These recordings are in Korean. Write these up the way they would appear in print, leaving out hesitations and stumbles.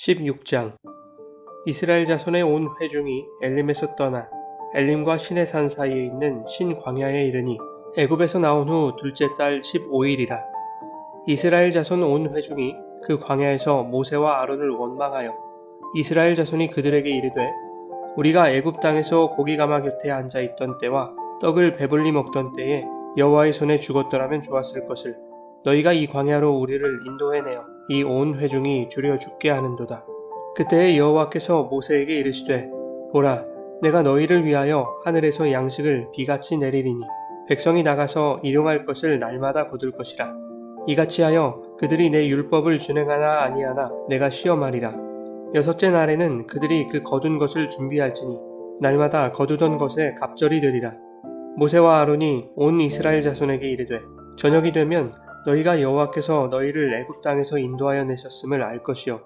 16장. 이스라엘 자손의 온 회중이 엘림에서 떠나 엘림과 시내산 사이에 있는 신광야에 이르니 애굽에서 나온 후 둘째 달 15일이라. 이스라엘 자손 온 회중이 그 광야에서 모세와 아론을 원망하여 이스라엘 자손이 그들에게 이르되, 우리가 애굽 땅에서 고기가마 곁에 앉아 있던 때와 떡을 배불리 먹던 때에 여호와의 손에 죽었더라면 좋았을 것을 너희가 이 광야로 우리를 인도해내어 이 온 회중이 주려 죽게 하는도다. 그때 여호와께서 모세에게 이르시되, 보라, 내가 너희를 위하여 하늘에서 양식을 비같이 내리리니 백성이 나가서 일용할 것을 날마다 거둘 것이라. 이같이 하여 그들이 내 율법을 준행하나 아니하나 내가 시험하리라. 여섯째 날에는 그들이 그 거둔 것을 준비할지니 날마다 거두던 것에 갑절이 되리라. 모세와 아론이 온 이스라엘 자손에게 이르되, 저녁이 되면 너희가 여호와께서 너희를 애굽 땅에서 인도하여 내셨음을 알 것이요,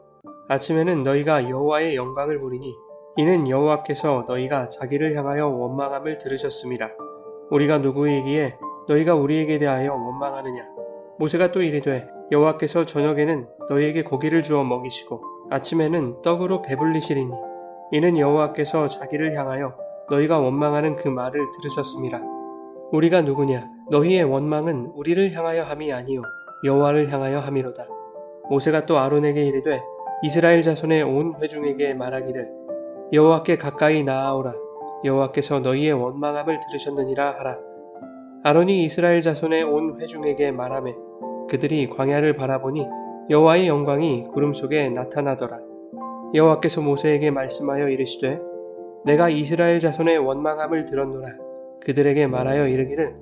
아침에는 너희가 여호와의 영광을 보리니 이는 여호와께서 너희가 자기를 향하여 원망함을 들으셨음이라. 우리가 누구이기에 너희가 우리에게 대하여 원망하느냐? 모세가 또 이르되, 여호와께서 저녁에는 너희에게 고기를 주어 먹이시고 아침에는 떡으로 배불리시리니 이는 여호와께서 자기를 향하여 너희가 원망하는 그 말을 들으셨음이라. 우리가 누구냐? 너희의 원망은 우리를 향하여 함이 아니요 여호와를 향하여 함이로다. 모세가 또 아론에게 이르되, 이스라엘 자손의 온 회중에게 말하기를, 여호와께 가까이 나아오라. 여호와께서 너희의 원망함을 들으셨느니라 하라. 아론이 이스라엘 자손의 온 회중에게 말하매 그들이 광야를 바라보니 여호와의 영광이 구름 속에 나타나더라. 여호와께서 모세에게 말씀하여 이르시되, 내가 이스라엘 자손의 원망함을 들었노라. 그들에게 말하여 이르기를,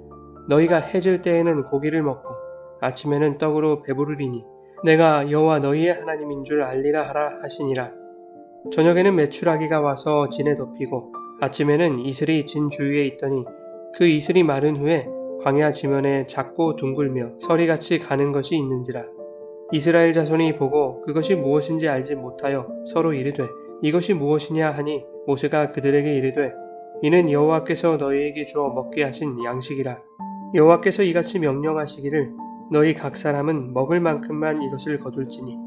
너희가 해질 때에는 고기를 먹고 아침에는 떡으로 배부르리니 내가 여호와 너희의 하나님인 줄 알리라 하라 하시니라. 저녁에는 메추라기가 와서 진에 덮이고 아침에는 이슬이 진 주위에 있더니 그 이슬이 마른 후에 광야 지면에 작고 둥글며 서리같이 가는 것이 있는지라. 이스라엘 자손이 보고 그것이 무엇인지 알지 못하여 서로 이르되, 이것이 무엇이냐 하니 모세가 그들에게 이르되, 이는 여호와께서 너희에게 주어 먹게 하신 양식이라. 여호와께서 이같이 명령하시기를, 너희 각 사람은 먹을 만큼만 이것을 거둘지니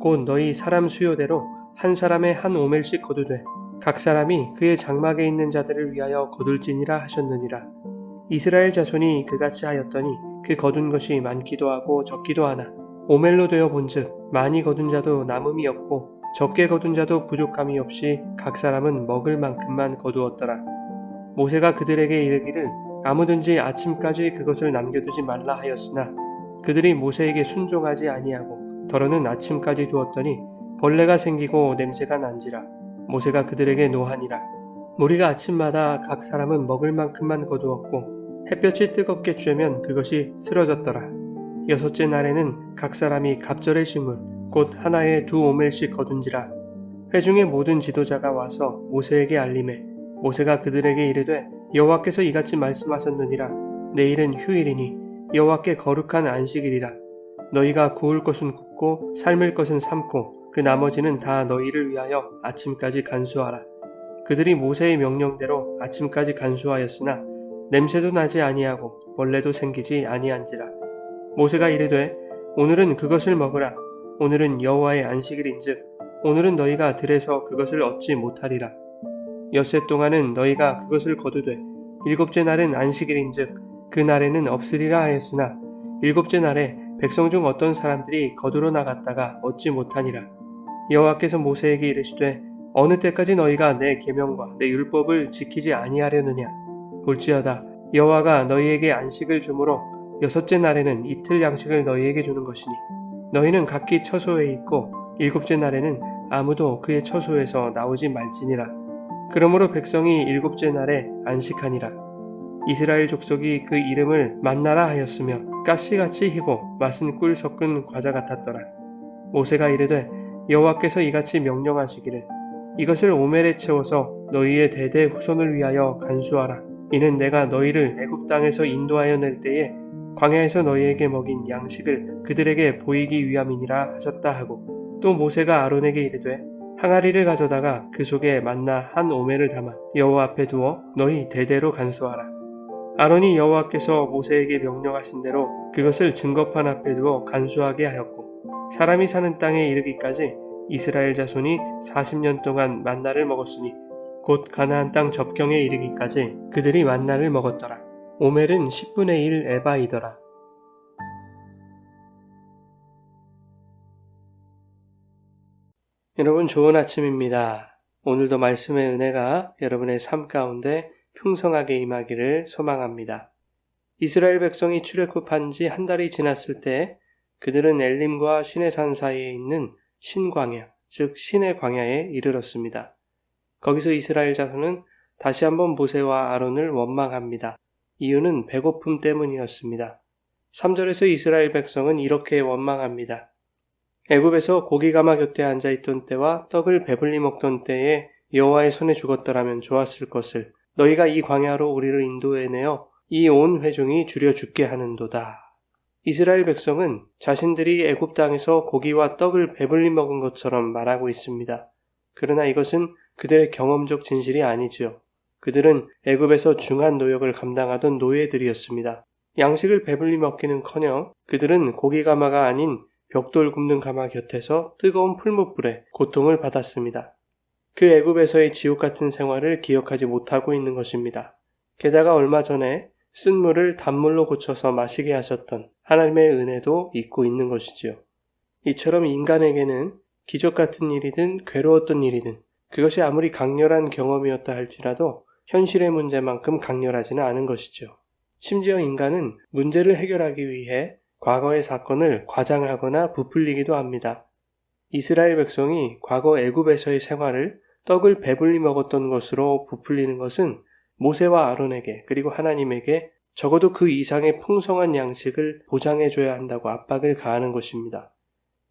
곧 너희 사람 수요대로 한 사람에 한 오멜씩 거두되 각 사람이 그의 장막에 있는 자들을 위하여 거둘지니라 하셨느니라. 이스라엘 자손이 그같이 하였더니 그 거둔 것이 많기도 하고 적기도 하나 오멜로 되어 본즉 많이 거둔 자도 남음이 없고 적게 거둔 자도 부족함이 없이 각 사람은 먹을 만큼만 거두었더라. 모세가 그들에게 이르기를, 아무든지 아침까지 그것을 남겨두지 말라 하였으나 그들이 모세에게 순종하지 아니하고 더러는 아침까지 두었더니 벌레가 생기고 냄새가 난지라. 모세가 그들에게 노하니라. 무리가 아침마다 각 사람은 먹을 만큼만 거두었고 햇볕이 뜨겁게 쬐면 그것이 쓰러졌더라. 여섯째 날에는 각 사람이 갑절의 식물 곧 하나에 2오멜씩 거둔지라. 회중의 모든 지도자가 와서 모세에게 알림해 모세가 그들에게 이르되, 여호와께서 이같이 말씀하셨느니라. 내일은 휴일이니 여호와께 거룩한 안식일이라. 너희가 구울 것은 굽고 삶을 것은 삶고 그 나머지는 다 너희를 위하여 아침까지 간수하라. 그들이 모세의 명령대로 아침까지 간수하였으나 냄새도 나지 아니하고 벌레도 생기지 아니한지라. 모세가 이르되, 오늘은 그것을 먹으라. 오늘은 여호와의 안식일인즉 오늘은 너희가 들에서 그것을 얻지 못하리라. 엿새 동안은 너희가 그것을 거두되 일곱째 날은 안식일인즉 그 날에는 없으리라 하였으나 일곱째 날에 백성 중 어떤 사람들이 거두러 나갔다가 얻지 못하니라. 여호와께서 모세에게 이르시되, 어느 때까지 너희가 내 계명과 내 율법을 지키지 아니하려느냐? 볼지어다 여호와가 너희에게 안식을 주므로 여섯째 날에는 이틀 양식을 너희에게 주는 것이니 너희는 각기 처소에 있고 일곱째 날에는 아무도 그의 처소에서 나오지 말지니라. 그러므로 백성이 일곱째 날에 안식하니라. 이스라엘 족속이 그 이름을 만나라 하였으며 가시같이 희고 맛은 꿀 섞은 과자 같았더라. 모세가 이르되, 여호와께서 이같이 명령하시기를, 이것을 오멜에 채워서 너희의 대대 후손을 위하여 간수하라. 이는 내가 너희를 애굽 땅에서 인도하여 낼 때에 광야에서 너희에게 먹인 양식을 그들에게 보이기 위함이니라 하셨다 하고, 또 모세가 아론에게 이르되, 항아리를 가져다가 그 속에 만나 한 오멜을 담아 여호와 앞에 두어 너희 대대로 간수하라. 아론이 여호와께서 모세에게 명령하신 대로 그것을 증거판 앞에 두어 간수하게 하였고 사람이 사는 땅에 이르기까지 이스라엘 자손이 40년 동안 만나를 먹었으니 곧 가나안 땅 접경에 이르기까지 그들이 만나를 먹었더라. 오멜은 10분의 1 에바이더라. 여러분 좋은 아침입니다. 오늘도 말씀의 은혜가 여러분의 삶 가운데 풍성하게 임하기를 소망합니다. 이스라엘 백성이 출애굽한 지 한 달이 지났을 때 그들은 엘림과 시내산 사이에 있는 신광야, 즉 신의 광야에 이르렀습니다. 거기서 이스라엘 자손은 다시 한번 모세와 아론을 원망합니다. 이유는 배고픔 때문이었습니다. 3절에서 이스라엘 백성은 이렇게 원망합니다. 애굽에서 고기가마 곁에 앉아있던 때와 떡을 배불리 먹던 때에 여호와의 손에 죽었더라면 좋았을 것을 너희가 이 광야로 우리를 인도해내어 이 온 회중이 줄여 죽게 하는도다. 이스라엘 백성은 자신들이 애굽 땅에서 고기와 떡을 배불리 먹은 것처럼 말하고 있습니다. 그러나 이것은 그들의 경험적 진실이 아니죠. 그들은 애굽에서 중한 노역을 감당하던 노예들이었습니다. 양식을 배불리 먹기는커녕 그들은 고기가마가 아닌 벽돌 굽는 가마 곁에서 뜨거운 풀무불에 고통을 받았습니다. 그 애굽에서의 지옥 같은 생활을 기억하지 못하고 있는 것입니다. 게다가 얼마 전에 쓴 물을 단물로 고쳐서 마시게 하셨던 하나님의 은혜도 잊고 있는 것이지요. 이처럼 인간에게는 기적 같은 일이든 괴로웠던 일이든 그것이 아무리 강렬한 경험이었다 할지라도 현실의 문제만큼 강렬하지는 않은 것이죠. 심지어 인간은 문제를 해결하기 위해 과거의 사건을 과장하거나 부풀리기도 합니다. 이스라엘 백성이 과거 애굽에서의 생활을 떡을 배불리 먹었던 것으로 부풀리는 것은 모세와 아론에게 그리고 하나님에게 적어도 그 이상의 풍성한 양식을 보장해줘야 한다고 압박을 가하는 것입니다.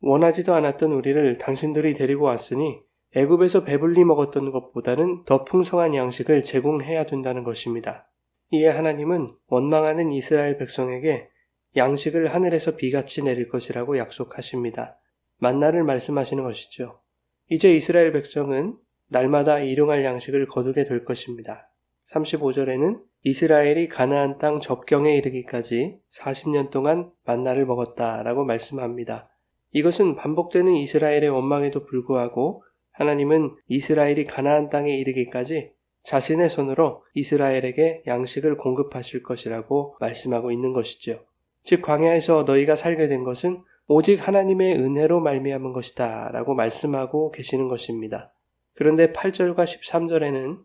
원하지도 않았던 우리를 당신들이 데리고 왔으니 애굽에서 배불리 먹었던 것보다는 더 풍성한 양식을 제공해야 된다는 것입니다. 이에 하나님은 원망하는 이스라엘 백성에게 양식을 하늘에서 비같이 내릴 것이라고 약속하십니다. 만나를 말씀하시는 것이죠. 이제 이스라엘 백성은 날마다 일용할 양식을 거두게 될 것입니다. 35절에는 이스라엘이 가나안 땅 접경에 이르기까지 40년 동안 만나를 먹었다라고 말씀합니다. 이것은 반복되는 이스라엘의 원망에도 불구하고 하나님은 이스라엘이 가나안 땅에 이르기까지 자신의 손으로 이스라엘에게 양식을 공급하실 것이라고 말씀하고 있는 것이죠. 즉 광야에서 너희가 살게 된 것은 오직 하나님의 은혜로 말미암은 것이다 라고 말씀하고 계시는 것입니다. 그런데 8절과 13절에는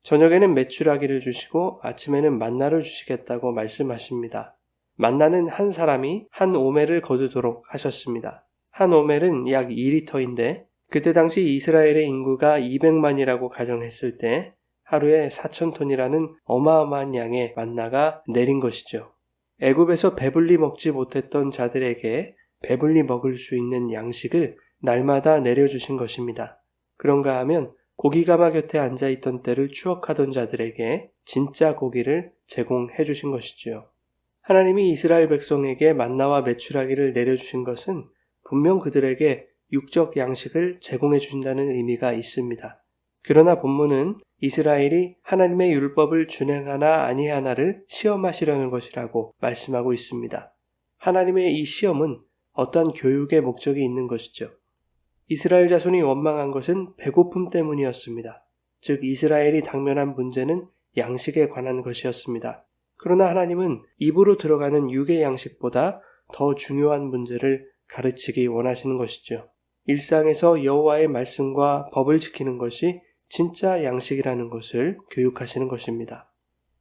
저녁에는 메추라기를 주시고 아침에는 만나를 주시겠다고 말씀하십니다. 만나는 한 사람이 한 오멜을 거두도록 하셨습니다. 한 오멜은 약 2리터인데 그때 당시 이스라엘의 인구가 200만이라고 가정했을 때 하루에 4,000톤이라는 어마어마한 양의 만나가 내린 것이죠. 애굽에서 배불리 먹지 못했던 자들에게 배불리 먹을 수 있는 양식을 날마다 내려주신 것입니다. 그런가 하면 고기가마 곁에 앉아있던 때를 추억하던 자들에게 진짜 고기를 제공해 주신 것이지요. 하나님이 이스라엘 백성에게 만나와 메추라기를 내려주신 것은 분명 그들에게 육적 양식을 제공해 주신다는 의미가 있습니다. 그러나 본문은 이스라엘이 하나님의 율법을 준행하나 아니하나를 시험하시려는 것이라고 말씀하고 있습니다. 하나님의 이 시험은 어떠한 교육의 목적이 있는 것이죠. 이스라엘 자손이 원망한 것은 배고픔 때문이었습니다. 즉 이스라엘이 당면한 문제는 양식에 관한 것이었습니다. 그러나 하나님은 입으로 들어가는 육의 양식보다 더 중요한 문제를 가르치기 원하시는 것이죠. 일상에서 여호와의 말씀과 법을 지키는 것이 진짜 양식이라는 것을 교육하시는 것입니다.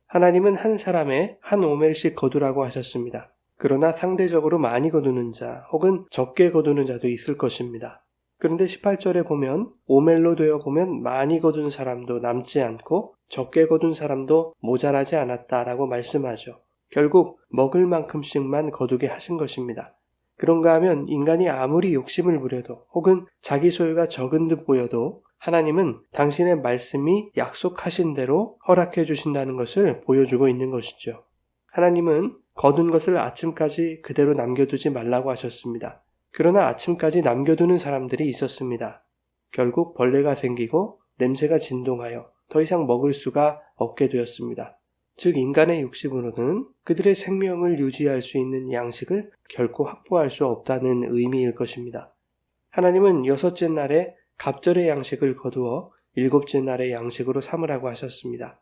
하나님은 한 사람의 한 오멜씩 거두라고 하셨습니다. 그러나 상대적으로 많이 거두는 자 혹은 적게 거두는 자도 있을 것입니다. 그런데 18절에 보면 오멜로 되어 보면 많이 거둔 사람도 남지 않고 적게 거둔 사람도 모자라지 않았다라고 말씀하죠. 결국 먹을 만큼씩만 거두게 하신 것입니다. 그런가 하면 인간이 아무리 욕심을 부려도 혹은 자기 소유가 적은 듯 보여도 하나님은 당신의 말씀이 약속하신 대로 허락해 주신다는 것을 보여주고 있는 것이죠. 하나님은 거둔 것을 아침까지 그대로 남겨두지 말라고 하셨습니다. 그러나 아침까지 남겨두는 사람들이 있었습니다. 결국 벌레가 생기고 냄새가 진동하여 더 이상 먹을 수가 없게 되었습니다. 즉 인간의 욕심으로는 그들의 생명을 유지할 수 있는 양식을 결코 확보할 수 없다는 의미일 것입니다. 하나님은 여섯째 날에 갑절의 양식을 거두어 일곱째 날의 양식으로 삼으라고 하셨습니다.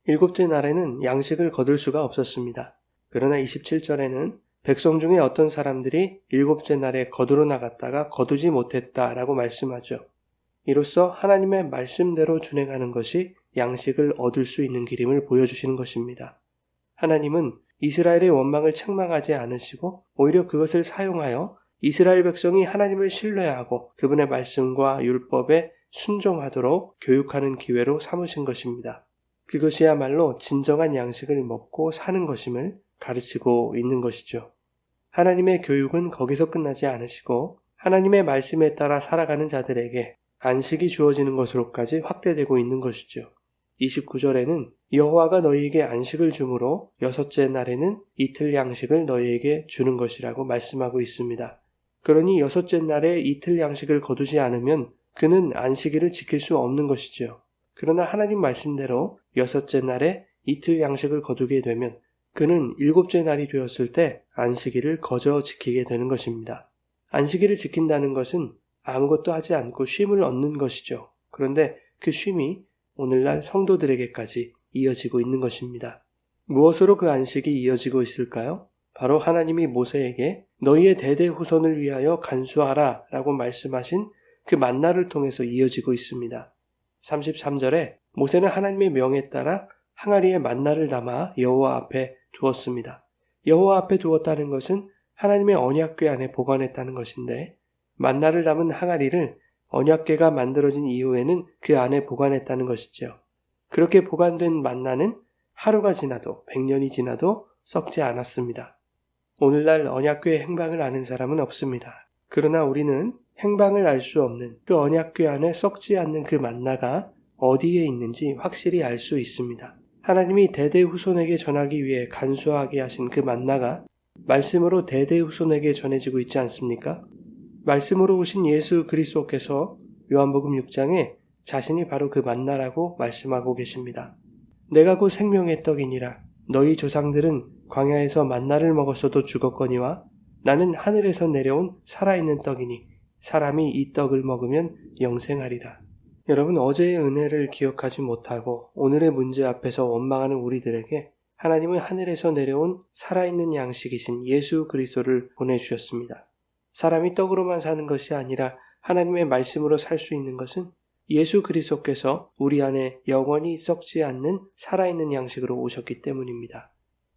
일곱째 날에는 양식을 거둘 수가 없었습니다. 그러나 27절에는 백성 중에 어떤 사람들이 일곱째 날에 거두러 나갔다가 거두지 못했다라고 말씀하죠. 이로써 하나님의 말씀대로 준행하는 것이 양식을 얻을 수 있는 길임을 보여주시는 것입니다. 하나님은 이스라엘의 원망을 책망하지 않으시고 오히려 그것을 사용하여 이스라엘 백성이 하나님을 신뢰하고 그분의 말씀과 율법에 순종하도록 교육하는 기회로 삼으신 것입니다. 그것이야말로 진정한 양식을 먹고 사는 것임을 가르치고 있는 것이죠. 하나님의 교육은 거기서 끝나지 않으시고 하나님의 말씀에 따라 살아가는 자들에게 안식이 주어지는 것으로까지 확대되고 있는 것이죠. 29절에는 여호와가 너희에게 안식을 주므로 여섯째 날에는 이틀 양식을 너희에게 주는 것이라고 말씀하고 있습니다. 그러니 여섯째 날에 이틀 양식을 거두지 않으면 그는 안식일을 지킬 수 없는 것이죠. 그러나 하나님 말씀대로 여섯째 날에 이틀 양식을 거두게 되면 그는 일곱째 날이 되었을 때 안식일을 거저 지키게 되는 것입니다. 안식일을 지킨다는 것은 아무것도 하지 않고 쉼을 얻는 것이죠. 그런데 그 쉼이 오늘날 성도들에게까지 이어지고 있는 것입니다. 무엇으로 그 안식이 이어지고 있을까요? 바로 하나님이 모세에게 너희의 대대 후손을 위하여 간수하라 라고 말씀하신 그 만나를 통해서 이어지고 있습니다. 33절에 모세는 하나님의 명에 따라 항아리에 만나를 담아 여호와 앞에 두었습니다. 여호와 앞에 두었다는 것은 하나님의 언약궤 안에 보관했다는 것인데 만나를 담은 항아리를 언약궤가 만들어진 이후에는 그 안에 보관했다는 것이죠. 그렇게 보관된 만나는 하루가 지나도 100년이 지나도 썩지 않았습니다. 오늘날 언약궤의 행방을 아는 사람은 없습니다. 그러나 우리는 행방을 알 수 없는 그 언약궤 안에 썩지 않는 그 만나가 어디에 있는지 확실히 알 수 있습니다. 하나님이 대대 후손에게 전하기 위해 간수하게 하신 그 만나가 말씀으로 대대 후손에게 전해지고 있지 않습니까? 말씀으로 오신 예수 그리스도께서 요한복음 6장에 자신이 바로 그 만나라고 말씀하고 계십니다. 내가 곧 생명의 떡이니라. 너희 조상들은 광야에서 만나를 먹었어도 죽었거니와 나는 하늘에서 내려온 살아있는 떡이니 사람이 이 떡을 먹으면 영생하리라. 여러분, 어제의 은혜를 기억하지 못하고 오늘의 문제 앞에서 원망하는 우리들에게 하나님은 하늘에서 내려온 살아있는 양식이신 예수 그리스도를 보내주셨습니다. 사람이 떡으로만 사는 것이 아니라 하나님의 말씀으로 살 수 있는 것은 예수 그리스도께서 우리 안에 영원히 썩지 않는 살아있는 양식으로 오셨기 때문입니다.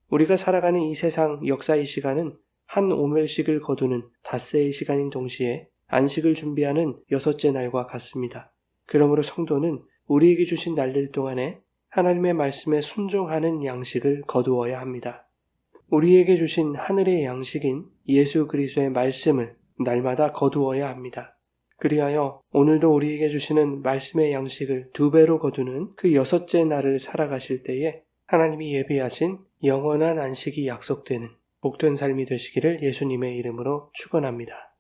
우리가 살아가는 이 세상 역사의 시간은 한 오멜씩을 거두는 닷새의 시간인 동시에 안식을 준비하는 여섯째 날과 같습니다. 그러므로 성도는 우리에게 주신 날들 동안에 하나님의 말씀에 순종하는 양식을 거두어야 합니다. 우리에게 주신 하늘의 양식인 예수 그리스도의 말씀을 날마다 거두어야 합니다. 그리하여 오늘도 우리에게 주시는 말씀의 양식을 2배로 거두는 그 여섯째 날을 살아가실 때에 하나님이 예비하신 영원한 안식이 약속되는 복된 삶이 되시기를 예수님의 이름으로 축원합니다.